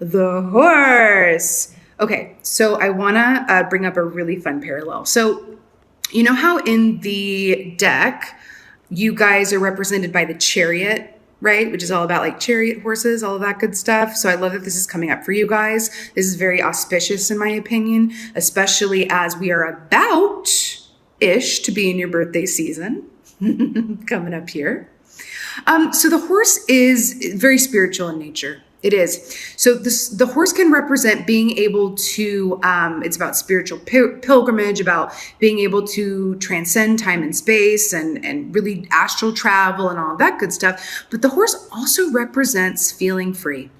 the horse. Okay, so I want to bring up a really fun parallel. So you know how in the deck, you guys are represented by the chariot, right? Which is all about like chariot horses, all of that good stuff. So I love that this is coming up for you guys. This is very auspicious in my opinion, especially as we are about-ish to be in your birthday season coming up here. So the horse is very spiritual in nature. It is. So the horse can represent being able to, it's about spiritual pilgrimage, about being able to transcend time and space and really astral travel and all of that good stuff. But the horse also represents feeling free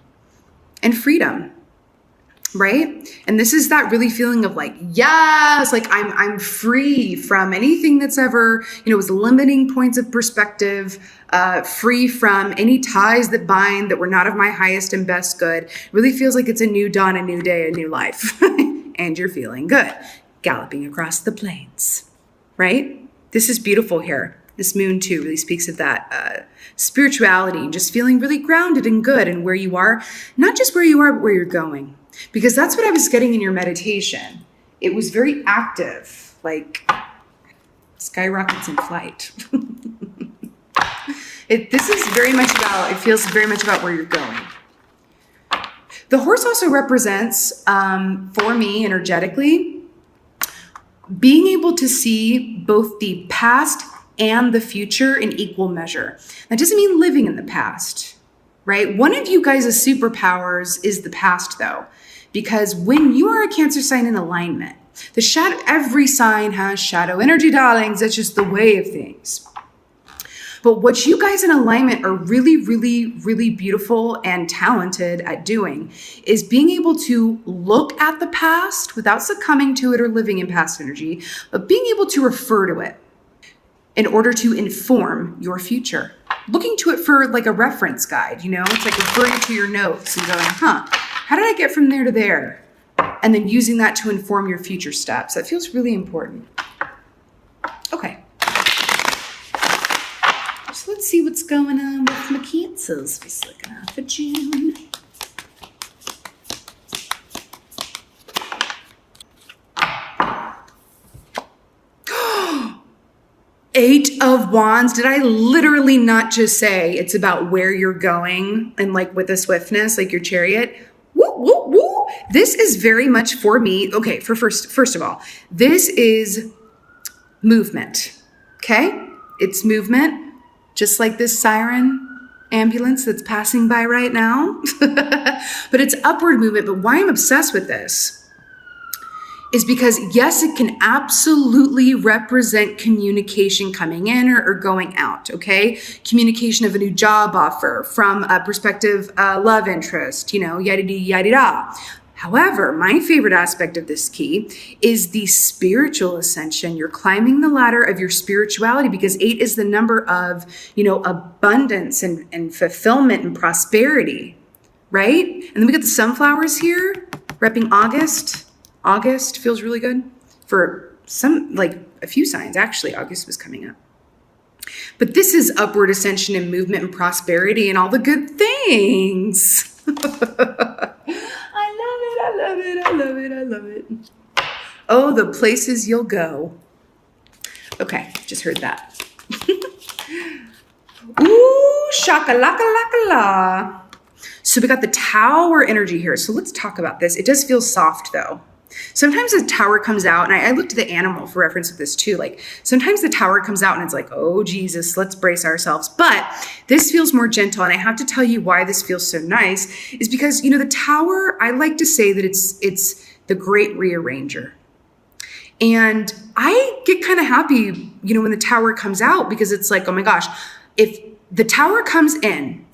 and freedom. Right? And this is that really feeling of like, yes, like I'm free from anything that's ever, was limiting points of perspective, free from any ties that bind that were not of my highest and best good. It really feels like it's a new dawn, a new day, a new life. And you're feeling good. Galloping across the plains, right? This is beautiful here. This moon too really speaks of that spirituality and just feeling really grounded and good and where you are, not just where you are, but where you're going. Because that's what I was getting in your meditation. It was very active, like skyrockets in flight. This is very much about, it feels very much about where you're going. The horse also represents, for me energetically, being able to see both the past and the future in equal measure. That doesn't mean living in the past, right? One of you guys' superpowers is the past though. Because when you are a Cancer sign in alignment, every sign has shadow energy, darlings. That's just the way of things. But what you guys in alignment are really, really, really beautiful and talented at doing is being able to look at the past without succumbing to it or living in past energy, but being able to refer to it in order to inform your future. Looking to it for like a reference guide, it's like referring to your notes and going, how did I get from there to there? And then using that to inform your future steps. That feels really important. Okay. So let's see what's going on with my Cancers for second half of June. Eight of Wands. Did I literally not just say it's about where you're going and like with the swiftness, like your chariot? Woo, woo, woo. This is very much for me. Okay, first of all, this is movement. Okay? It's movement, just like this siren ambulance that's passing by right now. But it's upward movement. But why I'm obsessed with this is because, yes, it can absolutely represent communication coming in or going out, okay? Communication of a new job offer from a prospective love interest, yada-da. However, my favorite aspect of this key is the spiritual ascension. You're climbing the ladder of your spirituality because 8 is the number of, abundance and fulfillment and prosperity, right? And then we got the sunflowers here, repping August. August feels really good for some, like a few signs. Actually, August was coming up. But this is upward ascension and movement and prosperity and all the good things. I love it. Oh, the places you'll go. Okay, just heard that. Ooh, shaka-laka-laka-la. So we got the Tower energy here. So let's talk about this. It does feel soft though. Sometimes the Tower comes out, and I looked at the animal for reference with this too. Like sometimes the Tower comes out and it's like, oh Jesus, let's brace ourselves. But this feels more gentle, and I have to tell you why this feels so nice is because, the Tower, I like to say that it's the great rearranger. And I get kind of happy, when the Tower comes out because it's like, oh my gosh, if the Tower comes in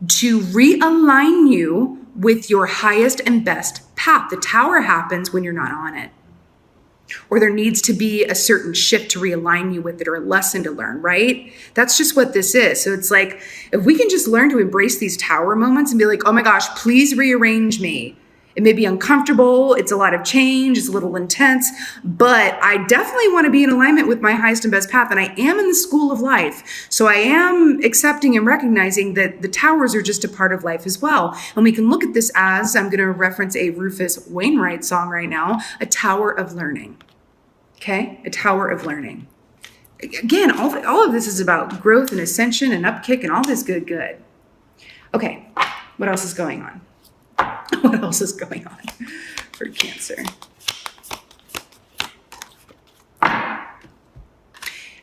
to realign you with your highest and best path. The Tower happens when you're not on it. Or there needs to be a certain shift to realign you with it or a lesson to learn, right? That's just what this is. So it's like, if we can just learn to embrace these Tower moments and be like, oh my gosh, please rearrange me. It may be uncomfortable. It's a lot of change. It's a little intense, but I definitely want to be in alignment with my highest and best path. And I am in the school of life. So I am accepting and recognizing that the towers are just a part of life as well. And we can look at this as, I'm going to reference a Rufus Wainwright song right now, a tower of learning. Okay? A tower of learning. Again, all of this is about growth and ascension and upkick and all this good. Okay, what else is going on? What else is going on for Cancer?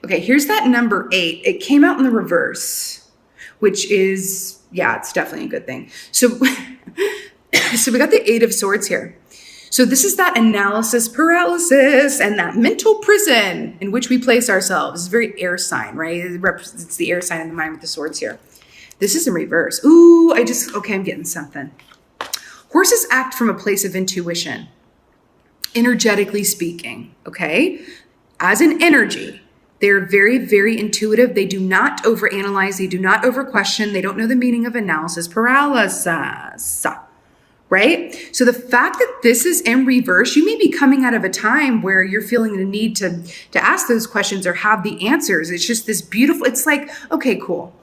Okay, here's that number 8. It came out in the reverse, which is, yeah, it's definitely a good thing. So, so we got the 8 of Swords here. So this is that analysis paralysis and that mental prison in which we place ourselves. It's very air sign, right? It's the air sign in the mind with the swords here. This is in reverse. Ooh, okay, I'm getting something. Horses act from a place of intuition, energetically speaking, okay? As an energy, they're very, very intuitive. They do not overanalyze. They do not overquestion. They don't know the meaning of analysis paralysis. Right? So the fact that this is in reverse, you may be coming out of a time where you're feeling the need to ask those questions or have the answers. It's just this beautiful, it's like, okay, cool.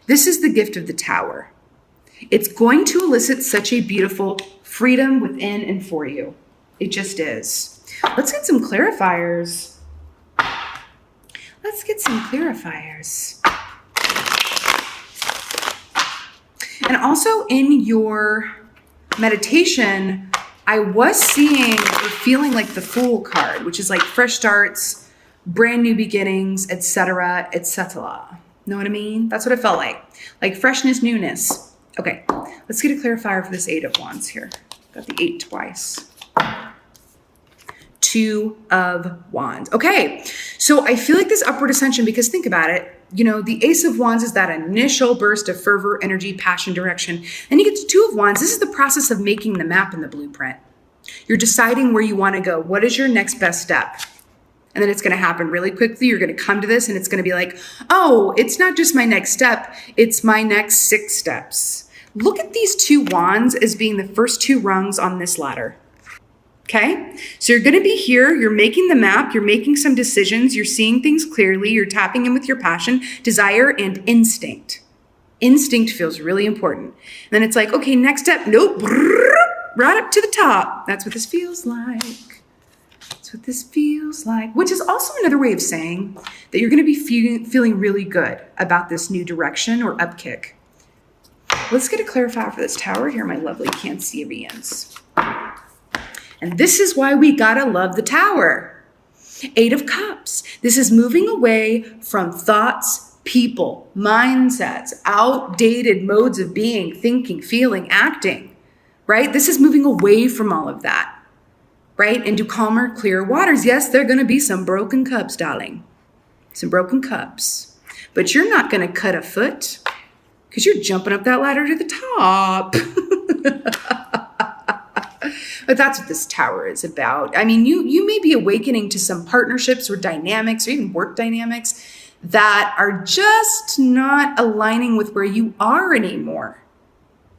This is the gift of the tower. It's going to elicit such a beautiful freedom within and for you. It just is. Let's get some clarifiers. Let's get some clarifiers. And also in your meditation, I was seeing or feeling like the Fool card, which is like fresh starts, brand new beginnings, etc., etc. Know what I mean? That's what it felt like freshness, newness. Okay, let's get a clarifier for this 8 of Wands here. Got the 8 twice. 2 of Wands. Okay, so I feel like this upward ascension, because think about it, you know, the Ace of Wands is that initial burst of fervor, energy, passion, direction. Then you get to 2 of Wands. This is the process of making the map and the blueprint. You're deciding where you want to go. What is your next best step? And then it's going to happen really quickly. You're going to come to this and it's going to be like, oh, it's not just my next step. It's my next 6 steps. Look at these 2 wands as being the first 2 rungs on this ladder. Okay, so you're going to be here, you're making the map, you're making some decisions, you're seeing things clearly, you're tapping in with your passion, desire, and instinct. Instinct feels really important. And then it's like, okay, next step, nope, right up to the top. That's what this feels like. That's what this feels like, which is also another way of saying that you're going to be feeling really good about this new direction or upkick. Let's get a clarifier for this tower here, my lovely Cancerians. And this is why we gotta love the tower. 8 of Cups. This is moving away from thoughts, people, mindsets, outdated modes of being, thinking, feeling, acting, right? This is moving away from all of that, right? Into calmer, clearer waters. Yes, there are gonna be some broken cups, darling. Some broken cups. But you're not gonna cut a foot because you're jumping up that ladder to the top. But that's what this tower is about. I mean, you may be awakening to some partnerships or dynamics or even work dynamics that are just not aligning with where you are anymore.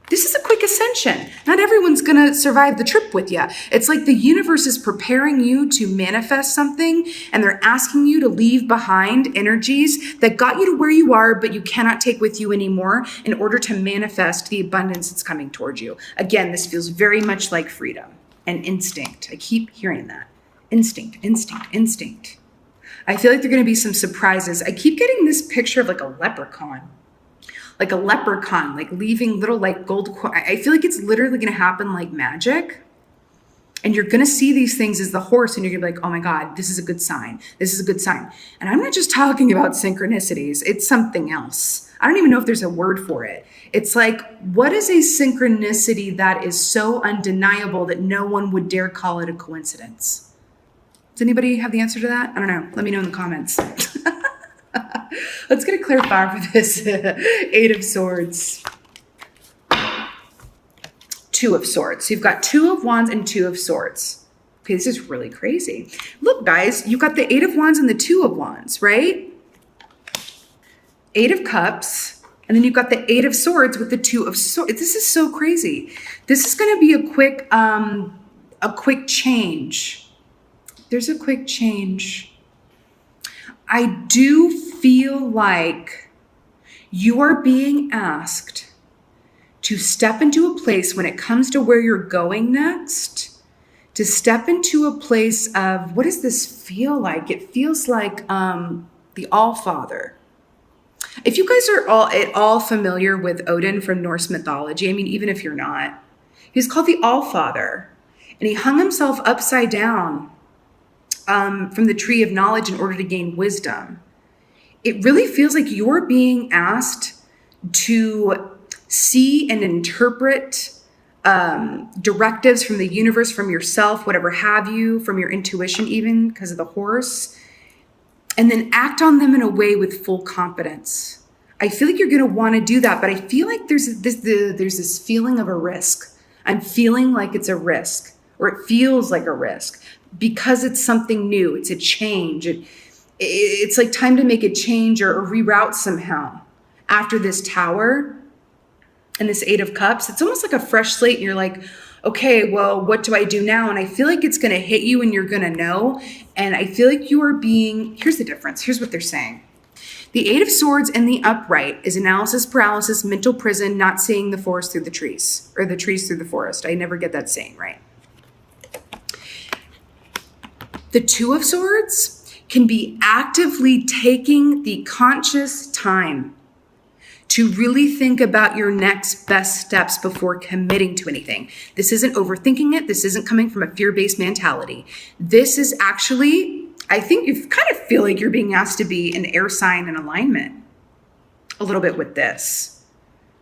This is a quick ascension. Not everyone's going to survive the trip with you. It's like the universe is preparing you to manifest something, and they're asking you to leave behind energies that got you to where you are, but you cannot take with you anymore in order to manifest the abundance that's coming towards you. Again, this feels very much like freedom and instinct. I keep hearing that. Instinct, instinct, instinct. I feel like there are going to be some surprises. I keep getting this picture of like a leprechaun. Like a leprechaun, like leaving little like gold. I feel like it's literally going to happen like magic. And you're going to see these things as the horse and you're going to be like, oh my God, this is a good sign. This is a good sign. And I'm not just talking about synchronicities. It's something else. I don't even know if there's a word for it. It's like, what is a synchronicity that is so undeniable that no one would dare call it a coincidence? Does anybody have the answer to that? I don't know. Let me know in the comments. Let's get a clarifier for this 8 of Swords. 2 of Swords. So you've got 2 of Wands and 2 of Swords. Okay, this is really crazy. Look, guys, you've got the 8 of Wands and the 2 of Wands, right? 8 of Cups, And then you've got the Eight of Swords with the Two of Swords. This is so crazy. This is going to be a quick change. There's a quick change. I do feel like you are being asked to step into a place when it comes to where you're going next, to step into a place of, what does this feel like? It feels like the All-Father. If you guys are at all familiar with Odin from Norse mythology, I mean, even if you're not, he's called the All-Father, and he hung himself upside down from the tree of knowledge in order to gain wisdom. It really feels like you're being asked to see and interpret directives from the universe, from yourself, whatever have you, from your intuition even, because of the horse, and then act on them in a way with full confidence. I feel like you're going to want to do that, but I feel like there's this feeling of a risk. I'm feeling like it's a risk, or it feels like a risk, because it's something new. It's a change. It's like time to make a change or reroute somehow. After this Tower and this Eight of Cups, it's almost like a fresh slate, and you're like, okay, well, what do I do now? And I feel like it's going to hit you and you're going to know. And I feel like you are here's the difference. Here's what they're saying. The Eight of Swords in the upright is analysis paralysis, mental prison, not seeing the forest through the trees, or the trees through the forest. I never get that saying right. The Two of Swords can be actively taking the conscious time to really think about your next best steps before committing to anything. This isn't overthinking it. This isn't coming from a fear-based mentality. This is actually, I think you kind of feel like you're being asked to be an air sign in alignment a little bit with this,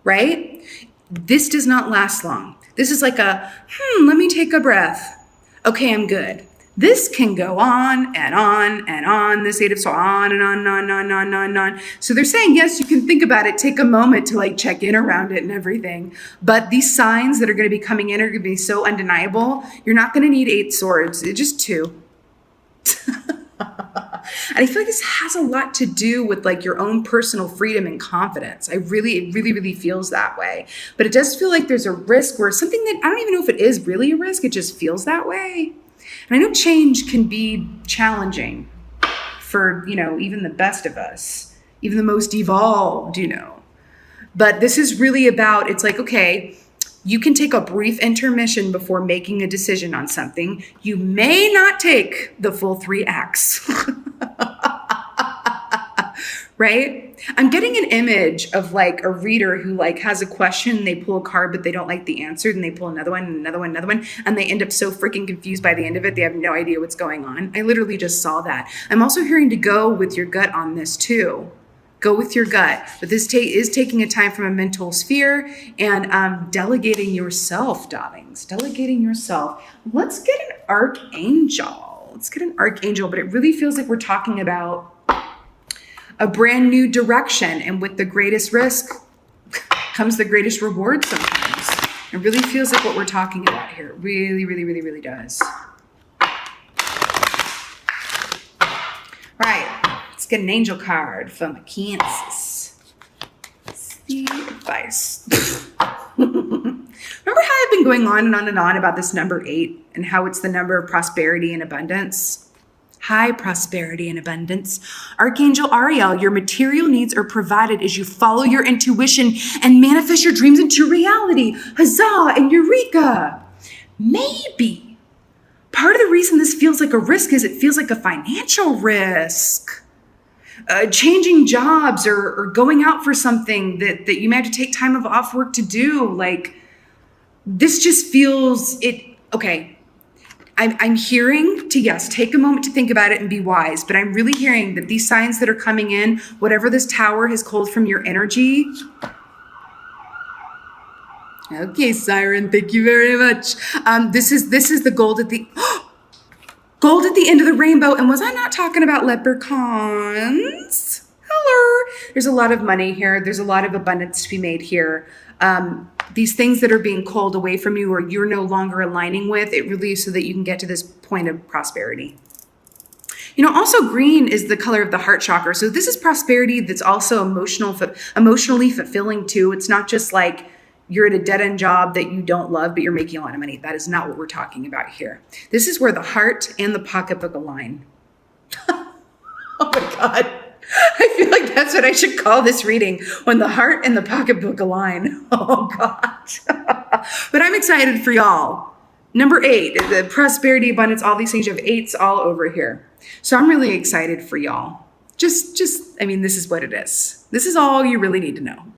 right? This does not last long. This is like let me take a breath. Okay, I'm good. This can go on and on and on. This Eight of Swords, on and on and on and on and on and on. So they're saying, yes, you can think about it. Take a moment to like check in around it and everything. But these signs that are going to be coming in are going to be so undeniable. You're not going to need 8 swords. It's just 2. And I feel like this has a lot to do with like your own personal freedom and confidence. It really feels that way. But it does feel like there's a risk where something that I don't even know if it is really a risk. It just feels that way. And I know change can be challenging for, even the best of us, even the most evolved, But this is really about, it's like, okay, you can take a brief intermission before making a decision on something. You may not take the full 3 acts. Right? I'm getting an image of like a reader who like has a question, they pull a card, but they don't like the answer. Then they pull another one and another one, another one. And they end up so freaking confused by the end of it. They have no idea what's going on. I literally just saw that. I'm also hearing to go with your gut on this too. Go with your gut. But this is taking a time from a mental sphere and delegating yourself, darlings. Delegating yourself. Let's get an archangel. But it really feels like we're talking about a brand new direction. And with the greatest risk comes the greatest reward sometimes. It really feels like what we're talking about here. It really does. All right, let's get an angel card from Kansas. What's the advice? Remember how I've been going on and on about this number 8 and how it's the number of prosperity and abundance? High prosperity and abundance. Archangel Ariel, your material needs are provided as you follow your intuition and manifest your dreams into reality. Huzzah and Eureka. Maybe part of the reason this feels like a risk is it feels like a financial risk. Changing jobs or going out for something that you may have to take time off work to do. Like, this just feels okay. I'm hearing to, yes, take a moment to think about it and be wise, but I'm really hearing that these signs that are coming in, whatever this Tower has called from your energy. Okay, Siren, thank you very much. This is the gold at the end of the rainbow. And was I not talking about leprechauns? Hello. There's a lot of money here. There's a lot of abundance to be made here. These things that are being called away from you or you're no longer aligning with, it really is so that you can get to this point of prosperity. Also green is the color of the heart chakra. So this is prosperity that's also emotionally fulfilling too. It's not just like you're at a dead-end job that you don't love, but you're making a lot of money. That is not what we're talking about here. This is where the heart and the pocketbook align. Oh my God. I feel like that's what I should call this reading, when the heart and the pocketbook align. Oh God. But I'm excited for y'all. Number 8, the prosperity, abundance, all these things. You have 8s all over here. So I'm really excited for y'all. This is what it is. This is all you really need to know.